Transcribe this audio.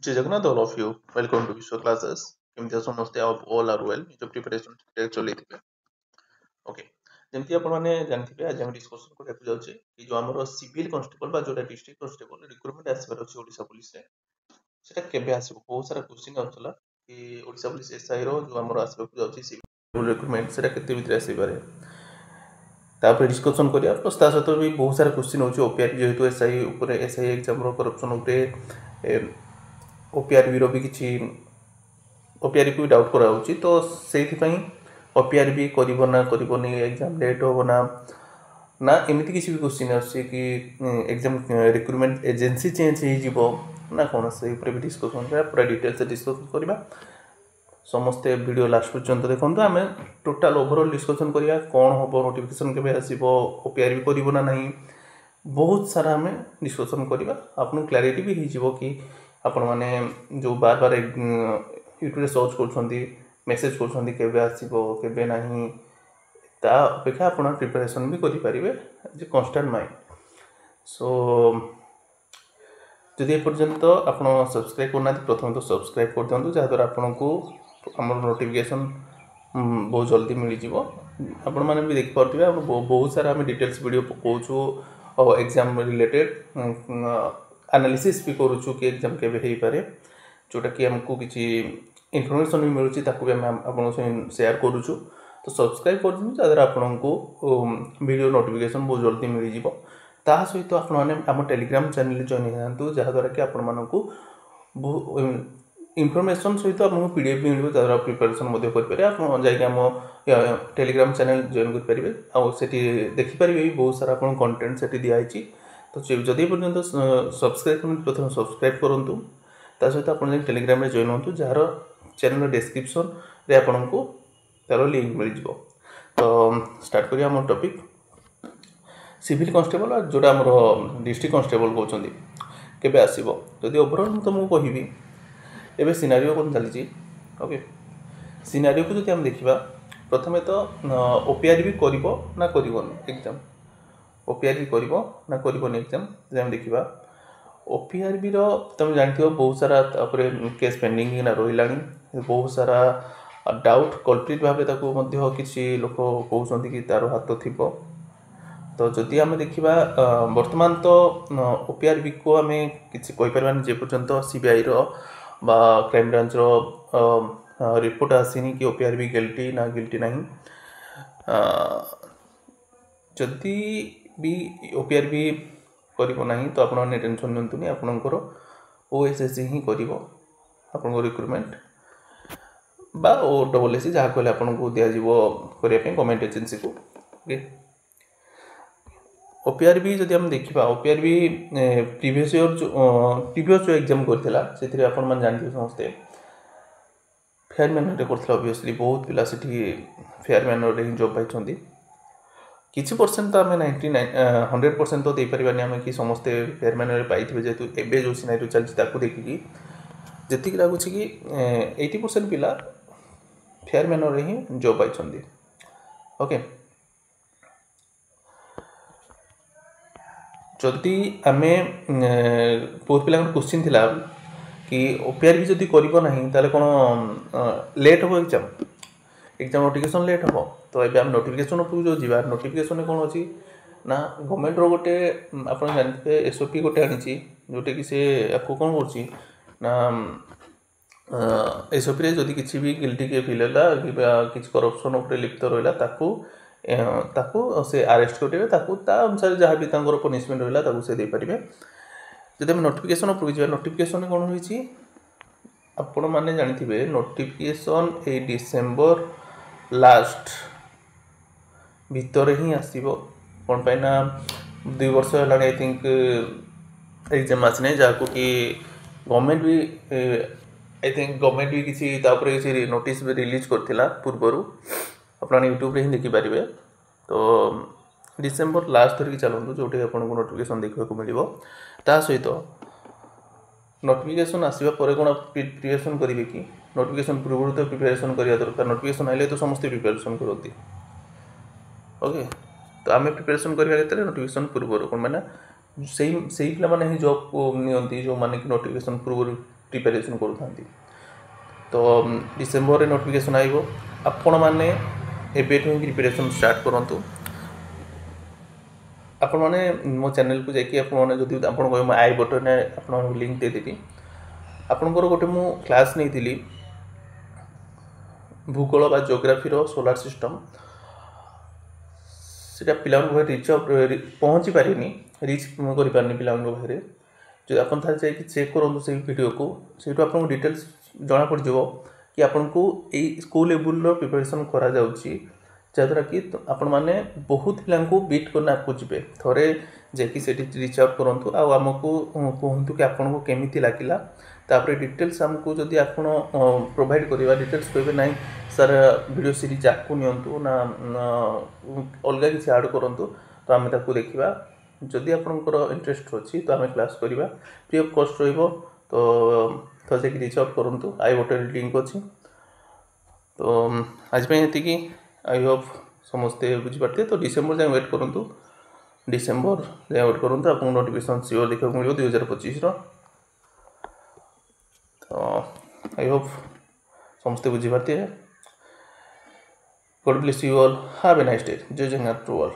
Jai Jagannath, all of you. Welcome to Vishwa classes. କେମିତି ସମସ୍ତେ all are well ନିଜ preparation ଠିକଠାକ ଚଲେଇଥିବେ। Okay, ଯେମିତି ଆପଣମାନେ ଜାଣିଥିବେ ଆଜି ଆମେ ଡିସ୍କସନ କରିବାକୁ ଯାଉଛେ କି ଯୋଉ ଆମର ସିଭିଲ କନଷ୍ଟେବଲ ବା ଯୋଉଟା ଡିଷ୍ଟ୍ରିକ୍ଟ କନଷ୍ଟେବଲ ରିକ୍ରୁଟମେଣ୍ଟ ଆସିବାର ଅଛି ଓଡ଼ିଶା ପୋଲିସରେ ସେଟା କେବେ ଆସିବ। ବହୁତ ସାରା କ୍ୱେଶ୍ଚିନ୍ ଆସୁଥିଲା କି ଓଡ଼ିଶା ପୋଲିସ ଏସ୍ଆଇ ର ଯୋଉ ଆମର ଆସିବାକୁ ଯାଉଛି ସିଭିଲ ରିକ୍ରୁଟମେଣ୍ଟ ସେଟା କେତେ ଭିତରେ ଆସିପାରେ ତାପରେ ଡିସ୍କସନ କରିବା। ପ୍ଲସ୍ ତା ସହିତ ବି ବହୁତ ସାରା କ୍ୱେଶ୍ଚିନ୍ ହେଉଛି ଓପିଆର୍ ଯେହେତୁ ଏସ୍ଆଇ ଉପରେ ଏସ୍ଆଇ ଏକ୍ଜାମର କରପ୍ସନ୍ ଉପରେ ଓପିଆର୍ବିର ବି କିଛି ଓପିଆର୍ବି ବି ଡାଉଟ୍ କରାଯାଉଛି ତ ସେଇଥିପାଇଁ ଓପିଆର୍ବି କରିବ ନା କରିବନି ଏକ୍ଜାମ ଲେଟ୍ ହେବ ନା ଏମିତି କିଛି ବି କ୍ୱେଶ୍ଚିନ୍ ଆସୁଛି କି ଏକ୍ଜାମ ରିକ୍ରୁଟମେଣ୍ଟ ଏଜେନ୍ସି ଚେଞ୍ଜ ହେଇଯିବ ନା କ'ଣ ସେଇ ଉପରେ ବି ଡିସ୍କସନ୍ କରିବା ପୁରା ଡିଟେଲ୍ସରେ ଡିସ୍କସନ୍ କରିବା। ସମସ୍ତେ ଭିଡ଼ିଓ ଲାଷ୍ଟ ପର୍ଯ୍ୟନ୍ତ ଦେଖନ୍ତୁ। ଆମେ ଟୋଟାଲ୍ ଓଭରଅଲ୍ ଡିସ୍କସନ୍ କରିବା କ'ଣ ହେବ ନୋଟିଫିକେସନ୍ କେବେ ଆସିବ ଓପିଆର୍ବି କରିବ ନା ନାହିଁ ବହୁତ ସାରା ଆମେ ଡିସ୍କସନ୍ କରିବା। ଆପଣଙ୍କୁ କ୍ଲାରିଟି ବି ହେଇଯିବ କି ଆପଣମାନେ ଯେଉଁ ବାର ବାର ୟୁଟ୍ୟୁବରେ ସର୍ଚ୍ଚ କରୁଛନ୍ତି ମେସେଜ୍ କରୁଛନ୍ତି କେବେ ଆସିବ କେବେ ନାହିଁ ତା ଅପେକ୍ଷା ଆପଣ ପ୍ରିପାରେସନ୍ ବି କରିପାରିବେ ଯେ କନଷ୍ଟାଣ୍ଟ ମାଇଣ୍ଡ। ସୋ ଯଦି ଏପର୍ଯ୍ୟନ୍ତ ଆପଣ ସବସ୍କ୍ରାଇବ୍ କରୁନାହାନ୍ତି ପ୍ରଥମେ ତ ସବସ୍କ୍ରାଇବ୍ କରିଦିଅନ୍ତୁ ଯାହାଦ୍ୱାରା ଆପଣଙ୍କୁ ଆମର ନୋଟିଫିକେସନ୍ ବହୁତ ଜଲ୍ଦି ମିଳିଯିବ। ଆପଣମାନେ ବି ଦେଖିପାରୁଥିବେ ଆମେ ବହୁତ ସାରା ଆମେ ଡିଟେଲ୍ସ ଭିଡ଼ିଓ ପକାଉଛୁ ଏକ୍ଜାମ୍ ରିଲେଟେଡ୍ ଆନାଲିସିସ୍ ବି କରୁଛୁ କି ଏକ୍ଜାମ୍ କେବେ ହେଇପାରେ ଯେଉଁଟାକି ଆମକୁ କିଛି ଇନଫର୍ମେସନ୍ ବି ମିଳୁଛି ତାକୁ ବି ଆମେ ଆପଣଙ୍କ ସହିତ ସେୟାର କରୁଛୁ। ତ ସବସ୍କ୍ରାଇବ୍ କରିଦିଅନ୍ତୁ ଯାହାଦ୍ୱାରା ଆପଣଙ୍କୁ ଭିଡ଼ିଓ ନୋଟିଫିକେସନ୍ ବହୁତ ଜଲ୍ଦି ମିଳିଯିବ। ତା ସହିତ ଆପଣମାନେ ଆମ ଟେଲିଗ୍ରାମ ଚ୍ୟାନେଲରେ ଜଏନ୍ ହେଇଯାଆନ୍ତୁ ଯାହାଦ୍ୱାରା କି ଆପଣମାନଙ୍କୁ ଇନଫର୍ମେସନ୍ ସହିତ ଆପଣଙ୍କୁ PDF ବି ମିଳିବ ଯାହାଦ୍ୱାରା ପ୍ରିପାରେସନ୍ ମଧ୍ୟ କରିପାରିବେ। ଆପଣ ଯାଇକି ଆମ ଟେଲିଗ୍ରାମ ଚ୍ୟାନେଲ ଜଏନ୍ କରିପାରିବେ ଆଉ ସେଠି ଦେଖିପାରିବେ ବି ବହୁତ ସାରା ଆପଣଙ୍କ କଣ୍ଟେଣ୍ଟ ସେଠି ଦିଆହେଇଛି। ତ ଯଦି ପର୍ଯ୍ୟନ୍ତ ସବସ୍କ୍ରାଇବ୍ କରନ୍ତୁ ପ୍ରଥମେ ସବସ୍କ୍ରାଇବ୍ କରନ୍ତୁ ତା ସହିତ ଆପଣ ଯାଇକି ଟେଲିଗ୍ରାମରେ ଜଏନ୍ ହୁଅନ୍ତୁ ଯାହାର ଚ୍ୟାନେଲର ଡେସ୍କ୍ରିପସନ୍ରେ ଆପଣଙ୍କୁ ତାର ଲିଙ୍କ୍ ମିଳିଯିବ। ତ ଷ୍ଟାର୍ଟ କରିବା ଆମ ଟପିକ୍ ସିଭିଲ୍ କନଷ୍ଟେବଲ ଯେଉଁଟା ଆମର ଡିଷ୍ଟ୍ରିକ୍ଟ କନଷ୍ଟେବଲ କହୁଛନ୍ତି କେବେ ଆସିବ। ଯଦି ଓଭରଅଲ୍ ମୁଁ ତୁମକୁ କହିବି ଏବେ ସିନାରିଓ କ'ଣ ଚାଲିଛି ଓକେ ସିନାରିଓକୁ ଯଦି ଆମେ ଦେଖିବା ପ୍ରଥମେ ତ ଓପିଆର୍ବି କରିବ ନା କରିବନି ଏକ୍ଜାମ୍ ଓପିଆର୍ବି କରିବ ନା କରିବନି ଏକ୍ଜାମ୍ ଯଦି ଆମେ ଦେଖିବା ଓପିଆର୍ବିର ତୁମେ ଜାଣିଥିବ ବହୁତ ସାରା ତାପରେ କେସ୍ ପେଣ୍ଡିଂ କିନା ରହିଲାଣି ବହୁତ ସାରା ଡାଉଟ୍ କଲ୍ପ୍ରିଟ୍ ଭାବେ ତାକୁ ମଧ୍ୟ କିଛି ଲୋକ କହୁଛନ୍ତି କି ତା'ର ହାତ ଥିବ। ତ ଯଦି ଆମେ ଦେଖିବା ବର୍ତ୍ତମାନ ତ ଓପିଆର୍ବିକୁ ଆମେ କିଛି କହିପାରିବାନି ଯେ ପର୍ଯ୍ୟନ୍ତ ସିବିଆଇର ବା କ୍ରାଇମ୍ ବ୍ରାଞ୍ଚର ରିପୋର୍ଟ ଆସିନି କି ଓପିଆର୍ବି ଗିଲ୍ଟି ନା ଗିଲ୍ଟି ନାହିଁ। ଯଦି ବି ଓପିଆର୍ବି କରିବ ନାହିଁ ତ ଆପଣମାନେ ଟେନସନ୍ ନିଅନ୍ତୁନି ଆପଣଙ୍କର OSSC ହିଁ କରିବ ଆପଣଙ୍କ ରିକ୍ରୁଟମେଣ୍ଟ ବା OSSC ଯାହା କହିଲେ ଆପଣଙ୍କୁ ଦିଆଯିବ କରିବା ପାଇଁ ଗଭର୍ଣ୍ଣମେଣ୍ଟ ଏଜେନ୍ସିକୁ। ଓକେ ଓପିଆର୍ବି ଯଦି ଆମେ ଦେଖିବା ଓପିଆର୍ବି ପ୍ରିଭିୟସ୍ ଯେଉଁ ଏକ୍ଜାମ୍ କରିଥିଲା ସେଥିରେ ଆପଣମାନେ ଜାଣିଥିବେ ସମସ୍ତେ ଫେୟାର ମ୍ୟାନର୍ରେ କରିଥିଲା। ଅବଭିୟସ୍ଲି ବହୁତ ପିଲା ସେଠି ଫେୟାର ମ୍ୟାନର୍ରେ ହିଁ ଜବ୍ ପାଇଛନ୍ତି। କିଛି ପରସେଣ୍ଟ ତ ଆମେ 100% ତ ଦେଇପାରିବାନି ଆମେ କି ସମସ୍ତେ ଫେୟାର ମ୍ୟାନର୍ରେ ପାଇଥିବେ ଯେହେତୁ ଏବେ ଯେଉଁ ସିନାରିଓ ଚାଲିଛି ତାକୁ ଦେଖିକି ଯେତିକି ଲାଗୁଛି କି 80% ପିଲା ଫେୟାର ମ୍ୟାନର୍ରେ ହିଁ ଜବ୍ ପାଇଛନ୍ତି। ଓକେ ଯଦି ଆମେ ବହୁତ ପିଲାଙ୍କର କ୍ୱେଶ୍ଚିନ୍ ଥିଲା କି ଓପିଆର୍ବି ଯଦି କରିବ ନାହିଁ ତାହେଲେ କ'ଣ ଲେଟ୍ ହେବ ଏକ୍ଜାମ୍ ନୋଟିଫିକେସନ୍ ଲେଟ୍ ହେବ। ତ ଏବେ ଆମେ ନୋଟିଫିକେସନ୍ ଉପରକୁ ଯେଉଁ ଯିବା ନୋଟିଫିକେସନ୍ରେ କ'ଣ ଅଛି ନା ଗଭର୍ଣ୍ଣମେଣ୍ଟର ଗୋଟେ ଆପଣ ଜାଣିଥିବେ SOP ଗୋଟେ ଆଣିଛି ଯେଉଁଟାକି ସେ ଆକୁ କ'ଣ କରୁଛି ନା SOPରେ ଯଦି କିଛି ବି ଗିଲ୍ଟି କିଏ ଫିଲ୍ ହେଲା କିମ୍ବା କିଛି କରପ୍ସନ୍ ଉପରେ ଲିପ୍ତ ରହିଲା ତାକୁ ସେ ଆରେଷ୍ଟ କରିବେ ତାକୁ ତା ଅନୁସାରେ ଯାହା ବି ତାଙ୍କର ପନିସମେଣ୍ଟ ରହିଲା ତାକୁ ସେ ଦେଇପାରିବେ। ଯଦି ଆମେ ନୋଟିଫିକେସନ୍ ଉପରକୁ ଯିବା ନୋଟିଫିକେସନ୍ରେ କ'ଣ ହୋଇଛି ଆପଣମାନେ ଜାଣିଥିବେ ନୋଟିଫିକେସନ୍ ଏଇ ଡିସେମ୍ବର ଲାଷ୍ଟ ଭିତରେ ହିଁ ଆସିବ। କ'ଣ ପାଇଁ ନା 2 ବର୍ଷ ହେଲାଣି ଆଇ ଥିଙ୍କ ଏକ୍ଜାମ୍ ଆସିନାହିଁ ଯାହାକୁ କି ଗଭର୍ଣ୍ଣମେଣ୍ଟ ବି କିଛି ତା ଉପରେ କିଛି ନୋଟିସ୍ ବି ରିଲିଜ୍ କରିଥିଲା ପୂର୍ବରୁ ଆପଣମାନେ ୟୁଟ୍ୟୁବରେ ହିଁ ଦେଖିପାରିବେ। ତ ଡିସେମ୍ବର ଲାଷ୍ଟ ଧରିକି ଚାଲନ୍ତୁ ଯେଉଁଠି ଆପଣଙ୍କୁ ନୋଟିଫିକେସନ୍ ଦେଖିବାକୁ ମିଳିବ। ତା ସହିତ ନୋଟିଫିକେସନ୍ ଆସିବା ପରେ କ'ଣ ପ୍ରିପାରେସନ୍ କରିବେ କି ନୋଟିଫିକେସନ୍ ପୂର୍ବରୁ ତ ପ୍ରିପାରେସନ୍ କରିବା ଦରକାର। ନୋଟିଫିକେସନ୍ ଆସିଲେ ତ ସମସ୍ତେ ପ୍ରିପାରେସନ୍ କରନ୍ତି। ଓକେ ତ ଆମେ ପ୍ରିପାରେସନ୍ କରିବା କେତେବେଳେ ନୋଟିଫିକେସନ୍ ପୂର୍ବରୁ କ'ଣ ମାନେ ସେଇ ପିଲାମାନେ ହିଁ ଜବ୍ ନିଅନ୍ତି ଯେଉଁମାନେ କି ନୋଟିଫିକେସନ୍ ପୂର୍ବରୁ प्रिपेरेसन करूँ तो डिसेम्बर नोटिफिकेशन आइब आपण मैंने एबेठू ही प्रिपेरेसन स्टार्ट करूँ आपण मैंने मो चैनल को जाकि जब आप आई बटन आप लिंक देदेवी आपणकर गोटे मु क्लास नहीं थी भूगोल बा जियोग्राफी सोलार सिस्टम सेटा पिला रिच पहुँची पारे रिच कर पारे जो आप चेक करूँ से वीडियो को से आपको डिटेल्स जना पड़ कि आपन को स्कूल लेवल प्रिपरेशन करा जहाँद्वारा कि आपण मैंने बहुत पिला बीट करना आपको जी थे जाकि रिच आउट करूँ आमको कहतु कि आपन को केमी लगिला तापर डिटेल्स आमको जदि आप प्रोवाइड करवा डिटेल्स कहे ना सर वीडियो सीरीज आपको नियंतु ना अलग किसी ऐड करूँ तो आम देखा जदि आपंकर इंटरेस्ट अच्छी तो आम क्लास करवा फ्री ऑफ कॉस्ट तो जाकि रिच आउट करूँ आई बटन लिंक अच्छी तो आज ये आई होप समस्ते बुझीपारे तो डिसेम्बर जाए वेट करूँ डिसेम्बर जाए वेट करूँ आपको नोटिफिकेशन सियोर देखा मिले 2025 तो आई होप समस्ते बुझीपारे God bless you all have a nice day जय जगन्नाथ टू ऑल।